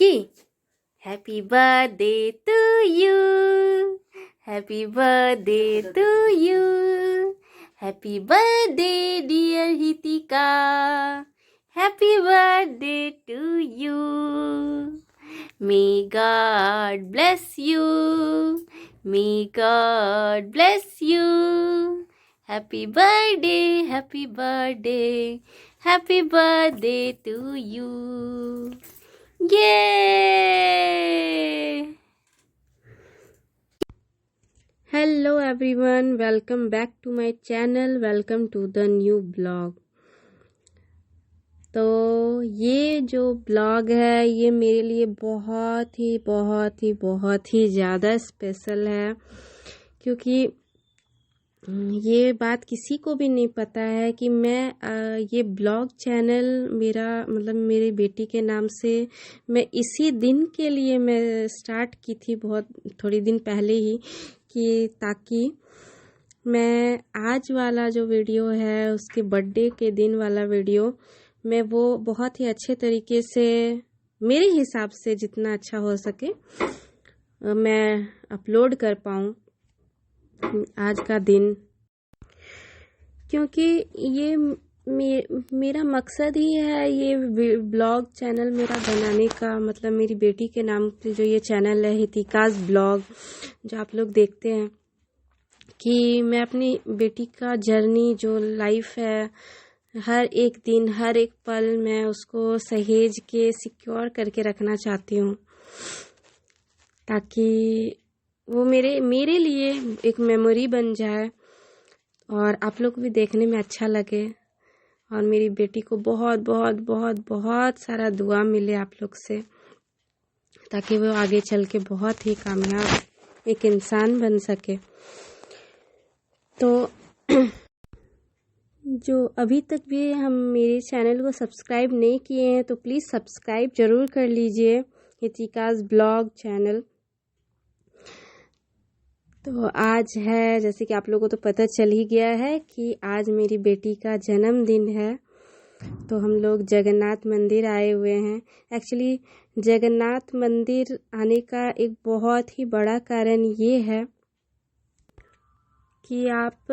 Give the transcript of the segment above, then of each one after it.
कि happy birthday to you, happy birthday to you, happy birthday dear Hitika, happy birthday to you. May God bless you, may God bless you. Happy birthday, happy birthday, happy birthday to you. ये hello everyone, welcome back to my channel, welcome to the new blog. तो ये जो blog है ये मेरे लिए बहुत ही ज़्यादा स्पेशल है, क्योंकि ये बात किसी को भी नहीं पता है कि मैं ये ब्लॉग चैनल मेरा मतलब मेरी बेटी के नाम से मैं इसी दिन के लिए मैं स्टार्ट की थी, बहुत थोड़ी दिन पहले ही, कि ताकि मैं आज वाला जो वीडियो है उसके बर्थडे के दिन वाला वीडियो मैं वो बहुत ही अच्छे तरीके से, मेरे हिसाब से जितना अच्छा हो सके मैं अपलोड कर पाऊँ आज का दिन। क्योंकि ये मेरा मकसद ही है ये ब्लॉग चैनल मेरा बनाने का, मतलब मेरी बेटी के नाम से जो ये चैनल है हितिकाज ब्लॉग, जो आप लोग देखते हैं, कि मैं अपनी बेटी का जर्नी जो लाइफ है, हर एक दिन हर एक पल मैं उसको सहेज के सिक्योर करके रखना चाहती हूँ, ताकि वो मेरे लिए एक मेमोरी बन जाए और आप लोग को भी देखने में अच्छा लगे, और मेरी बेटी को बहुत सारा दुआ मिले आप लोग से, ताकि वो आगे चल के बहुत ही कामयाब एक इंसान बन सके। तो जो अभी तक भी हम मेरे चैनल को सब्सक्राइब नहीं किए हैं तो प्लीज़ सब्सक्राइब ज़रूर कर लीजिए हितिकाज ब्लॉग चैनल। तो आज है, जैसे कि आप लोगों को तो पता चल ही गया है कि आज मेरी बेटी का जन्मदिन है, तो हम लोग जगन्नाथ मंदिर आए हुए हैं। एक्चुअली जगन्नाथ मंदिर आने का एक बहुत ही बड़ा कारण ये है कि आप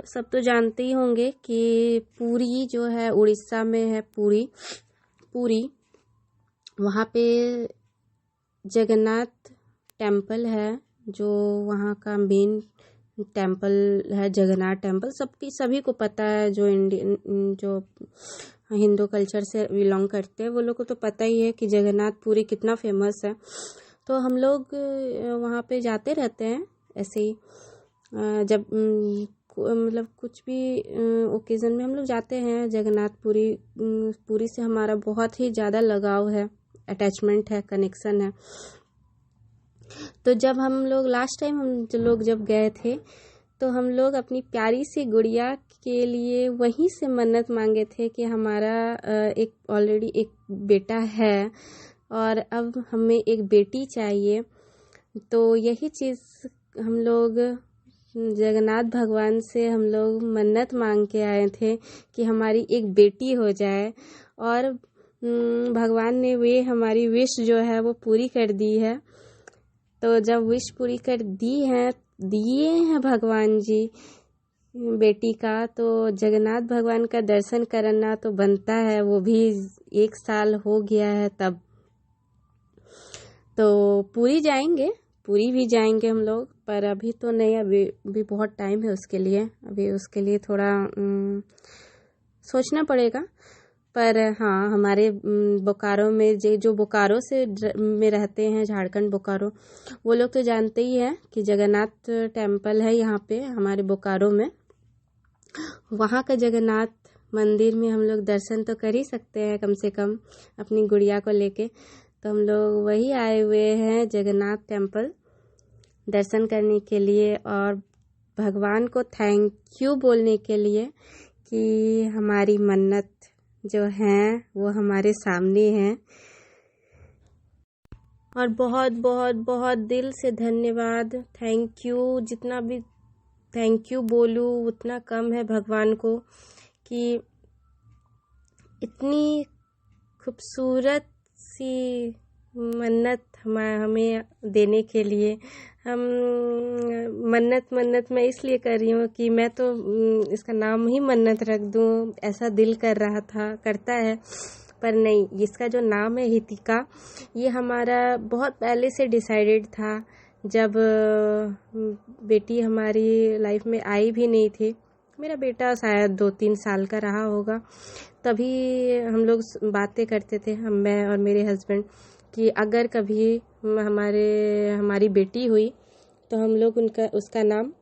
सब तो जानते ही होंगे कि पुरी जो है उड़ीसा में है, पुरी वहाँ पे जगन्नाथ टेम्पल है, जो वहाँ का मेन टेम्पल है, जगन्नाथ टेम्पल। सभी को पता है, जो जो हिंदू कल्चर से बिलोंग करते हैं वो लोग को तो पता ही है कि जगन्नाथ पुरी कितना फेमस है। तो हम लोग वहाँ पे जाते रहते हैं ऐसे ही, जब मतलब कुछ भी ओकेज़न में हम लोग जाते हैं जगन्नाथ पुरी से हमारा बहुत ही ज़्यादा लगाव है, अटैचमेंट है, कनेक्शन है। तो जब हम लोग लास्ट टाइम जब गए थे तो हम लोग अपनी प्यारी सी गुड़िया के लिए वहीं से मन्नत मांगे थे कि हमारा एक ऑलरेडी एक बेटा है और अब हमें एक बेटी चाहिए। तो यही चीज़ हम लोग जगन्नाथ भगवान से हम लोग मन्नत मांग के आए थे कि हमारी एक बेटी हो जाए, और भगवान ने वे हमारी विश जो है वो पूरी कर दी है। तो जब विश पूरी कर दिए हैं भगवान जी बेटी का, तो जगन्नाथ भगवान का दर्शन करना तो बनता है, वो भी 1 साल हो गया है तब। तो पूरी भी जाएंगे हम लोग, पर अभी तो नहीं, अभी बहुत टाइम है उसके लिए, अभी उसके लिए थोड़ा सोचना पड़ेगा। पर हाँ, हमारे बोकारो में जो बोकारो से में रहते हैं, झारखंड बोकारो, वो लोग तो जानते ही हैं कि जगन्नाथ टेम्पल है यहाँ पे हमारे बोकारो में। वहाँ का जगन्नाथ मंदिर में हम लोग दर्शन तो कर ही सकते हैं कम से कम अपनी गुड़िया को लेके। तो हम लोग वही आए हुए हैं जगन्नाथ टेम्पल दर्शन करने के लिए, और भगवान को थैंक यू बोलने के लिए कि हमारी मन्नत जो हैं वो हमारे सामने हैं। और बहुत दिल से धन्यवाद, थैंक यू, जितना भी थैंक यू बोलूँ उतना कम है भगवान को, कि इतनी खूबसूरत सी मन्नत हमें देने के लिए। हम मन्नत मैं इसलिए कर रही हूँ कि मैं तो इसका नाम ही मन्नत रख दूँ, ऐसा दिल कर रहा था, करता है, पर नहीं, इसका जो नाम है हितिका, ये हमारा बहुत पहले से डिसाइडेड था। जब बेटी हमारी लाइफ में आई भी नहीं थी, मेरा बेटा शायद 2-3 साल का रहा होगा, तभी हम लोग बातें करते थे, मैं और मेरे हस्बैंड, कि अगर कभी हमारी बेटी हुई तो हम लोग उसका नाम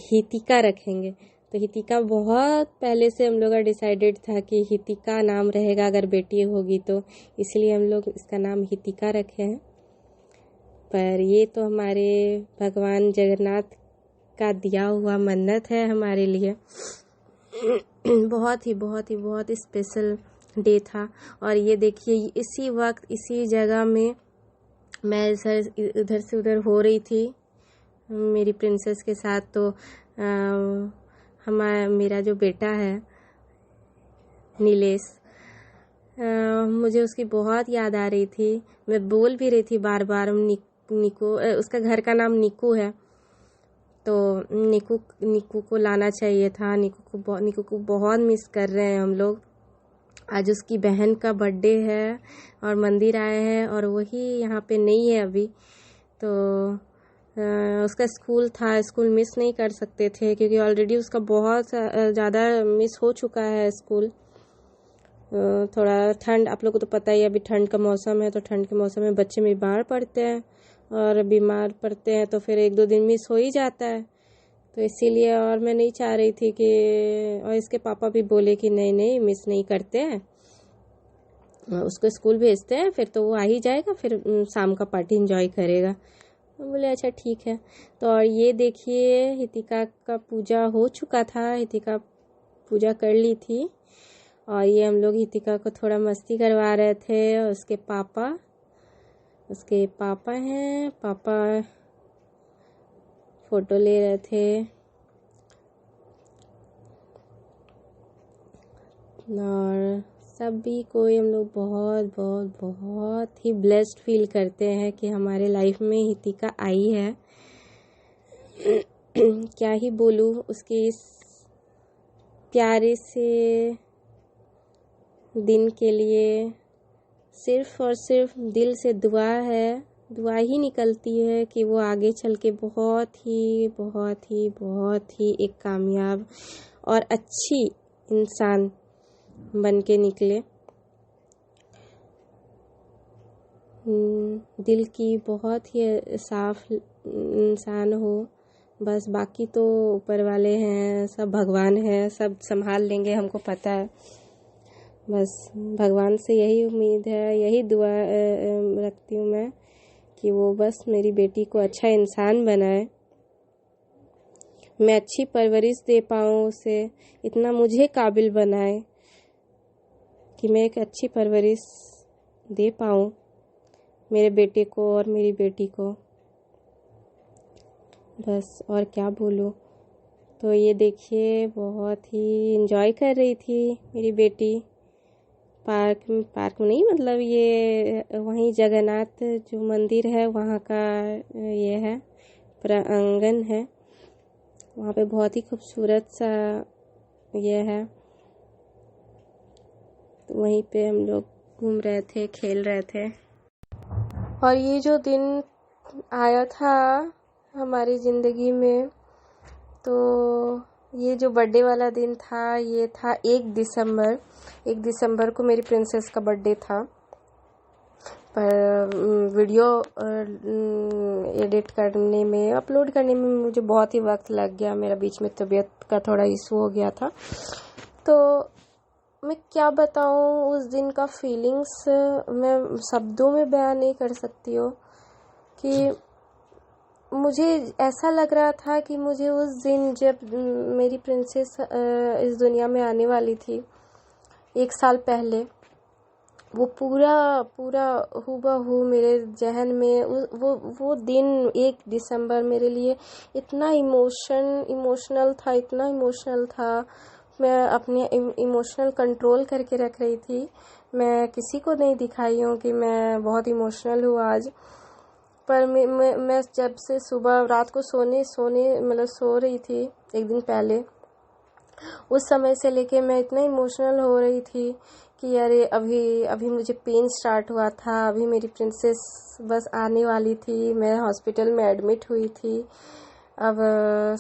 हितिका रखेंगे। तो हितिका बहुत पहले से हम लोग का डिसाइडेड था कि हितिका नाम रहेगा अगर बेटी होगी तो, इसलिए हम लोग इसका नाम हितिका रखे हैं। पर ये तो हमारे भगवान जगन्नाथ का दिया हुआ मन्नत है हमारे लिए। बहुत ही स्पेशल डे था। और ये देखिए, इसी वक्त इसी जगह में मैं इधर से उधर हो रही थी मेरी प्रिंसेस के साथ। तो मेरा जो बेटा है नीलेश, मुझे उसकी बहुत याद आ रही थी। मैं बोल भी रही थी बार बार, निकू, उसका घर का नाम निकू है, तो निकू को लाना चाहिए था। निकू को बहुत मिस कर रहे हैं हम लोग। आज उसकी बहन का बर्थडे है और मंदिर आए हैं, और वही यहाँ पे नहीं है अभी, तो उसका स्कूल था, स्कूल मिस नहीं कर सकते थे क्योंकि ऑलरेडी उसका बहुत ज़्यादा मिस हो चुका है स्कूल। थोड़ा ठंड, आप लोगों को तो पता ही है, अभी ठंड का मौसम है, तो ठंड के मौसम में बच्चे बीमार पड़ते हैं, और बीमार पड़ते हैं तो फिर 1-2 दिन मिस हो ही जाता है। तो इसीलिए, और मैं नहीं चाह रही थी कि, और इसके पापा भी बोले कि नहीं मिस नहीं करते हैं, उसको स्कूल भेजते हैं, फिर तो वो आ ही जाएगा, फिर शाम का पार्टी एंजॉय करेगा। बोले अच्छा ठीक है। तो और ये देखिए, हितिका का पूजा हो चुका था, हितिका पूजा कर ली थी, और ये हम लोग हितिका को थोड़ा मस्ती करवा रहे थे। और उसके पापा हैं, पापा फोटो ले रहे थे, और सभी को हम लोग बहुत ही ब्लेस्ड फील करते हैं कि हमारे लाइफ में हितिका आई है। क्या ही बोलूँ, उसके इस प्यारे से दिन के लिए सिर्फ और सिर्फ दिल से दुआ ही निकलती है कि वो आगे चल के बहुत ही एक कामयाब और अच्छी इंसान बन के निकले। दिल की बहुत ही साफ इंसान हो, बस बाकी तो ऊपर वाले हैं, सब भगवान हैं, सब संभाल लेंगे, हमको पता है। बस भगवान से यही उम्मीद है, यही दुआ रखती हूँ मैं कि वो बस मेरी बेटी को अच्छा इंसान बनाए, मैं अच्छी परवरिश दे पाऊँ उसे, इतना मुझे काबिल बनाए कि मैं एक अच्छी परवरिश दे पाऊँ मेरे बेटे को और मेरी बेटी को। बस और क्या बोलूँ। तो ये देखिए, बहुत ही एंजॉय कर रही थी मेरी बेटी पार्क में नहीं, मतलब ये वहीं जगन्नाथ जो मंदिर है वहाँ का ये है प्रांगण है, वहाँ पे बहुत ही खूबसूरत सा ये है, तो वहीं पे हम लोग घूम रहे थे, खेल रहे थे। और ये जो दिन आया था हमारी ज़िंदगी में, तो ये जो बर्थडे वाला दिन था, ये था 1 दिसंबर को मेरी प्रिंसेस का बर्थडे था। पर वीडियो एडिट करने में, अपलोड करने में मुझे बहुत ही वक्त लग गया, मेरा बीच में तबीयत का थोड़ा इशू हो गया था। तो मैं क्या बताऊँ, उस दिन का फीलिंग्स मैं शब्दों में बयान नहीं कर सकती हूँ कि मुझे ऐसा लग रहा था कि मुझे उस दिन जब मेरी प्रिंसेस इस दुनिया में आने वाली थी 1 साल पहले, वो पूरा हूबहू मेरे जहन में वो दिन 1 दिसंबर मेरे लिए इतना इमोशनल था। मैं अपने इमोशनल कंट्रोल करके रख रही थी। मैं किसी को नहीं दिखाई हूँ कि मैं बहुत इमोशनल हूँ आज। पर मैं जब से सुबह रात को सोने मतलब सो रही थी एक दिन पहले, उस समय से लेके मैं इतना इमोशनल हो रही थी कि अरे अभी अभी मुझे पेन स्टार्ट हुआ था, अभी मेरी प्रिंसेस बस आने वाली थी, मैं हॉस्पिटल में एडमिट हुई थी। अब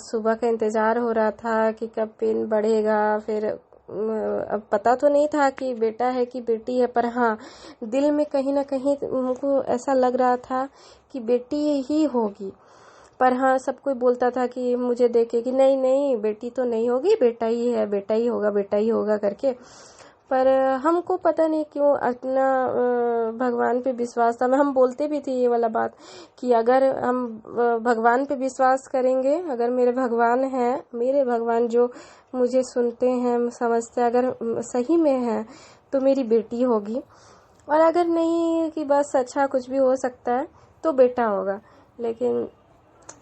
सुबह का इंतज़ार हो रहा था कि कब पेन बढ़ेगा। फिर अब पता तो नहीं था कि बेटा है कि बेटी है, पर हाँ दिल में कहीं ना कहीं मुझको ऐसा लग रहा था कि बेटी ही होगी। पर हाँ सब कोई बोलता था कि मुझे देखे कि नहीं नहीं बेटी तो नहीं होगी, बेटा ही है, बेटा ही होगा, बेटा ही होगा करके। पर हमको पता नहीं क्यों इतना भगवान पे विश्वास था। हम बोलते भी थे ये वाला बात कि अगर हम भगवान पे विश्वास करेंगे, अगर मेरे भगवान हैं, मेरे भगवान जो मुझे सुनते हैं समझते हैं, अगर सही में है तो मेरी बेटी होगी, और अगर नहीं कि बस अच्छा कुछ भी हो सकता है तो बेटा होगा। लेकिन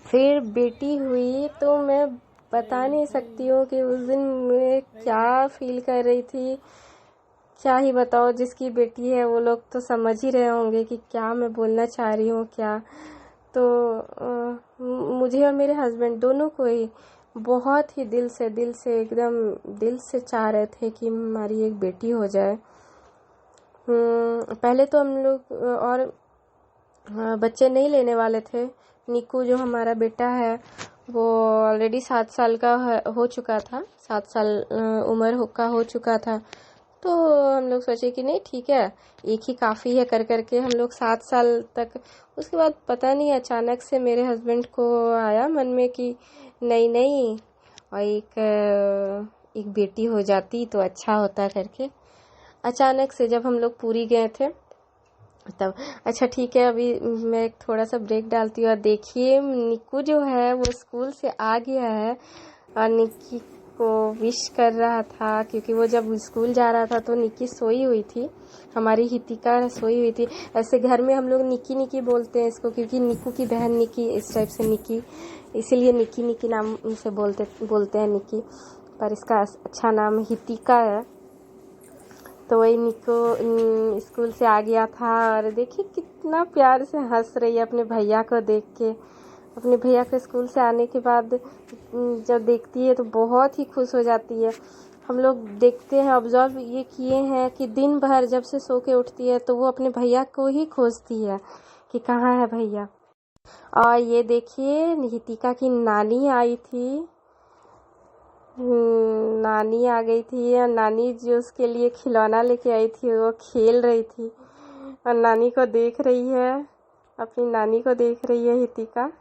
फिर बेटी हुई तो मैं बता नहीं सकती हूँ कि उस दिन मैं क्या फील कर रही थी, क्या ही बताओ। जिसकी बेटी है वो लोग तो समझ ही रहे होंगे कि क्या मैं बोलना चाह रही हूँ क्या। तो मुझे और मेरे हस्बैंड दोनों को ही बहुत ही दिल से एकदम दिल से चाह रहे थे कि हमारी एक बेटी हो जाए। पहले तो हम लोग और बच्चे नहीं लेने वाले थे। निकू जो हमारा बेटा है वो ऑलरेडी 7 साल का हो चुका था, 7 साल उम्र का हो चुका था। तो हम लोग सोचे कि नहीं ठीक है, एक ही काफ़ी है कर करके हम लोग 7 साल तक। उसके बाद पता नहीं अचानक से मेरे हस्बैंड को आया मन में कि नहीं नहीं और एक बेटी हो जाती तो अच्छा होता करके। अचानक से जब हम लोग पूरी गए थे तब अच्छा ठीक है, अभी मैं थोड़ा सा ब्रेक डालती हूँ। और देखिए निक्कू जो है वो स्कूल से आ गया है और निक्की को विश कर रहा था, क्योंकि वो जब स्कूल जा रहा था तो निक्की सोई हुई थी, हमारी हितिका सोई हुई थी। ऐसे घर में हम लोग निक्की निक्की बोलते हैं इसको, क्योंकि निक्कू की बहन निक्की, इस टाइप से निक्की, इसीलिए निक्की निक्की नाम से बोलते हैं निक्की, पर इसका अच्छा नाम हितिका है। तो वही निक्को स्कूल से आ गया था और देखिए कितना प्यार से हंस रही है अपने भैया को देख के। अपने भैया को स्कूल से आने के बाद जब देखती है तो बहुत ही खुश हो जाती है। हम लोग देखते हैं, ऑब्जर्व ये किए हैं कि दिन भर जब से सो के उठती है तो वो अपने भैया को ही खोजती है कि कहाँ है भैया। और ये देखिए निहितिका की नानी आई थी, नानी आ गई थी और नानी जो उसके लिए खिलौना लेके आई थी वो खेल रही थी और नानी को देख रही है, अपनी नानी को देख रही है हितिका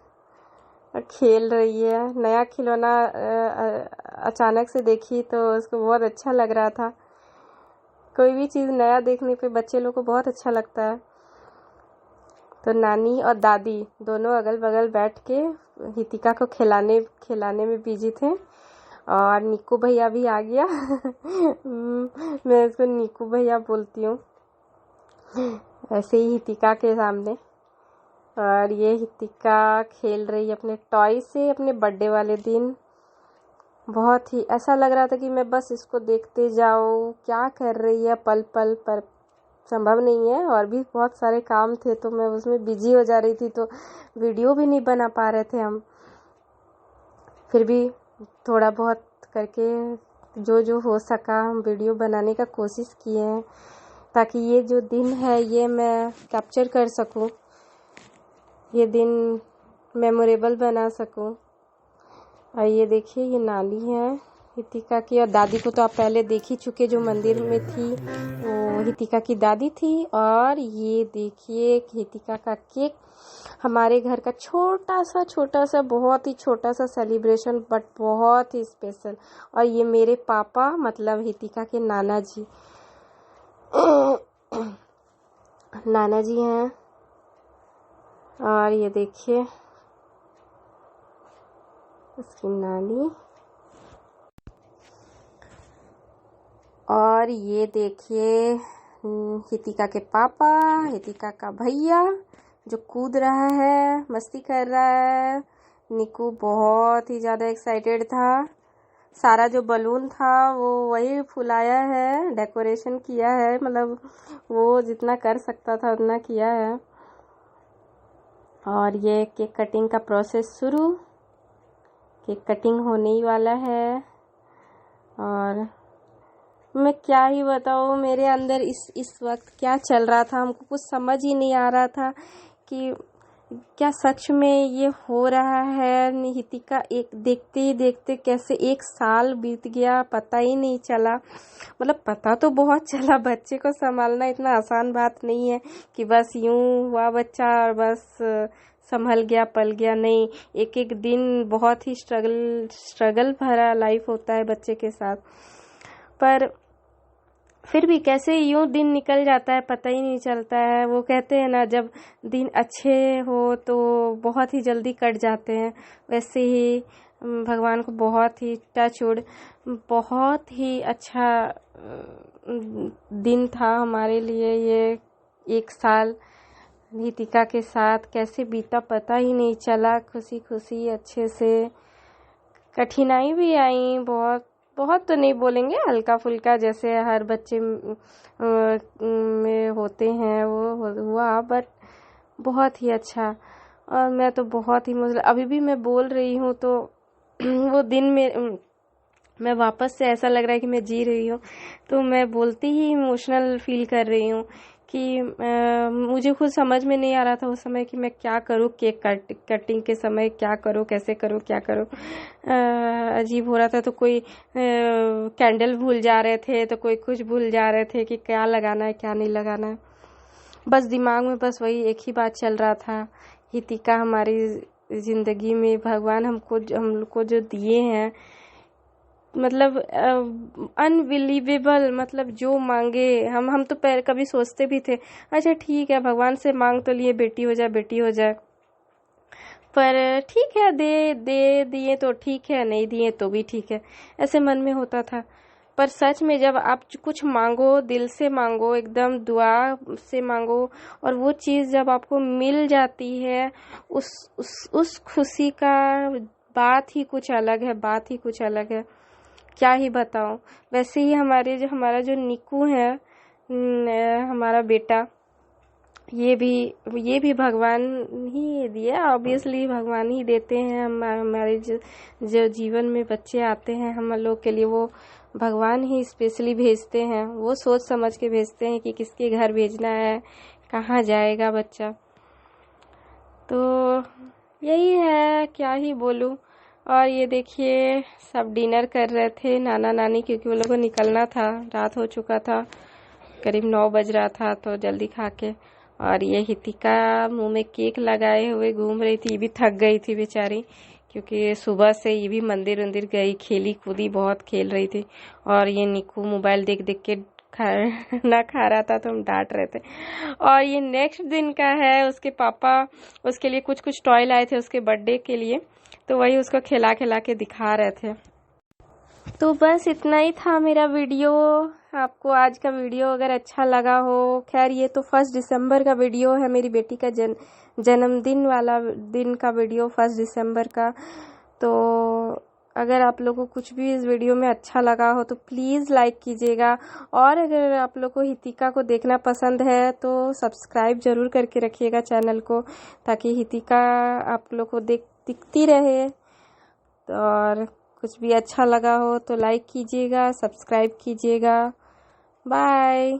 और खेल रही है। नया खिलौना अचानक से देखी तो उसको बहुत अच्छा लग रहा था। कोई भी चीज़ नया देखने पे बच्चे लोग को बहुत अच्छा लगता है। तो नानी और दादी दोनों अगल बगल बैठ के हितिका को खिलाने में बिजी थे। और निक्कू भैया भी आ गया मैं इसको निक्कू भैया बोलती हूँ ऐसे ही हितिका के सामने। और ये हितिका खेल रही है अपने टॉय से अपने बर्थडे वाले दिन। बहुत ही ऐसा लग रहा था कि मैं बस इसको देखते जाऊँ क्या कर रही है पल पल, पर संभव नहीं है, और भी बहुत सारे काम थे तो मैं उसमें बिजी हो जा रही थी, तो वीडियो भी नहीं बना पा रहे थे हम। फिर भी थोड़ा बहुत करके जो हो सका हम वीडियो बनाने का कोशिश किए हैं, ताकि ये जो दिन है ये मैं कैप्चर कर सकूं, ये दिन मेमोरेबल बना सकूं। और ये देखिए ये नानी है हितिका की, और दादी को तो आप पहले देख ही चुके, जो मंदिर में थी वो हितिका की दादी थी। और ये देखिए हितिका का केक, हमारे घर का छोटा सा बहुत ही छोटा सा सेलिब्रेशन, बट बहुत ही स्पेशल। और ये मेरे पापा मतलब हितिका के नाना जी नाना जी हैं। और ये देखिए उसकी नानी, और ये देखिए हितिका के पापा, हितिका का भैया जो कूद रहा है, मस्ती कर रहा है। निक्कू बहुत ही ज़्यादा एक्साइटेड था सारा जो बलून था वो वही फुलाया है, डेकोरेशन किया है, मतलब वो जितना कर सकता था उतना किया है। और ये केक कटिंग का प्रोसेस शुरू, केक कटिंग होने ही वाला है। और मैं क्या ही बताऊँ, मेरे अंदर इस वक्त क्या चल रहा था, हमको कुछ समझ ही नहीं आ रहा था कि क्या सच में ये हो रहा है। निहितिका एक देखते ही देखते कैसे 1 साल बीत गया, पता ही नहीं चला। मतलब पता तो बहुत चला, बच्चे को संभालना इतना आसान बात नहीं है कि बस यूं हुआ बच्चा और बस संभल गया पल गया, नहीं। एक एक दिन बहुत ही स्ट्रगल भरा लाइफ होता है बच्चे के साथ। पर फिर भी कैसे यूं दिन निकल जाता है पता ही नहीं चलता है। वो कहते हैं ना, जब दिन अच्छे हो तो बहुत ही जल्दी कट जाते हैं, वैसे ही भगवान को बहुत ही टचवुड बहुत ही अच्छा दिन था हमारे लिए ये 1 साल नितिका के साथ। कैसे बीता पता ही नहीं चला, खुशी खुशी अच्छे से। कठिनाई भी आई बहुत, बहुत तो नहीं बोलेंगे, हल्का फुल्का जैसे हर बच्चे में होते हैं वो हुआ, बट बहुत ही अच्छा। और मैं तो बहुत ही मतलब अभी भी मैं बोल रही हूँ तो वो दिन में मैं वापस से ऐसा लग रहा है कि मैं जी रही हूँ। तो मैं बोलते ही इमोशनल फील कर रही हूँ कि मुझे खुद समझ में नहीं आ रहा था उस समय कि मैं क्या करूँ, केक कटिंग के समय क्या करूँ, कैसे करूँ, क्या करूँ। अजीब हो रहा था। तो कोई कैंडल भूल जा रहे थे, तो कोई कुछ भूल जा रहे थे कि क्या लगाना है क्या नहीं लगाना है। बस दिमाग में बस वही एक ही बात चल रहा था, हितिका हमारी ज़िंदगी में भगवान हम लोग को जो दिए हैं, मतलब अनबिलीवेबल। मतलब जो मांगे हम तो पहले कभी सोचते भी थे अच्छा ठीक है भगवान से मांग तो लिए बेटी हो जाए बेटी हो जाए, पर ठीक है दे दिए तो ठीक है, नहीं दिए तो भी ठीक है, ऐसे मन में होता था। पर सच में जब आप कुछ मांगो, दिल से मांगो, एकदम दुआ से मांगो, और वो चीज़ जब आपको मिल जाती है, उस खुशी का बात ही कुछ अलग है, बात ही कुछ अलग है। क्या ही बताऊं। वैसे ही हमारा जो निकू है, हमारा बेटा, ये भी भगवान ही दिए, ऑब्वियसली भगवान ही देते हैं। हमारे जो जीवन में बच्चे आते हैं हम लोग के लिए, वो भगवान ही स्पेशली भेजते हैं। वो सोच समझ के भेजते हैं कि किसके घर भेजना है, कहाँ जाएगा बच्चा। तो यही है, क्या ही बोलूं। और ये देखिए सब डिनर कर रहे थे, नाना नानी, क्योंकि वो लोगों को निकलना था, रात हो चुका था, करीब 9 बज रहा था, तो जल्दी खा के। और ये हितिका मुंह में केक लगाए हुए घूम रही थी, ये भी थक गई थी बेचारी, क्योंकि सुबह से ये भी मंदिर गई, खेली कूदी, बहुत खेल रही थी। और ये निकू मोबाइल देख देख के खाना खा रहा था, तो हम डांट रहे थे। और ये नेक्स्ट दिन का है, उसके पापा उसके लिए कुछ कुछ टॉय लाए थे उसके बर्थडे के लिए, तो वही उसको खिला खिला के दिखा रहे थे। तो बस इतना ही था मेरा वीडियो। आपको आज का वीडियो अगर अच्छा लगा हो, खैर ये तो 1 दिसंबर का वीडियो है, मेरी बेटी का जन्मदिन वाला दिन का वीडियो, 1 दिसंबर का। तो अगर आप लोगों को कुछ भी इस वीडियो में अच्छा लगा हो तो प्लीज़ लाइक कीजिएगा। और अगर आप लोग को हितिका को देखना पसंद है तो सब्सक्राइब ज़रूर करके रखिएगा चैनल को, ताकि हितिका आप लोग को दिखती रहे। और कुछ भी अच्छा लगा हो तो लाइक कीजिएगा, सब्सक्राइब कीजिएगा। बाय।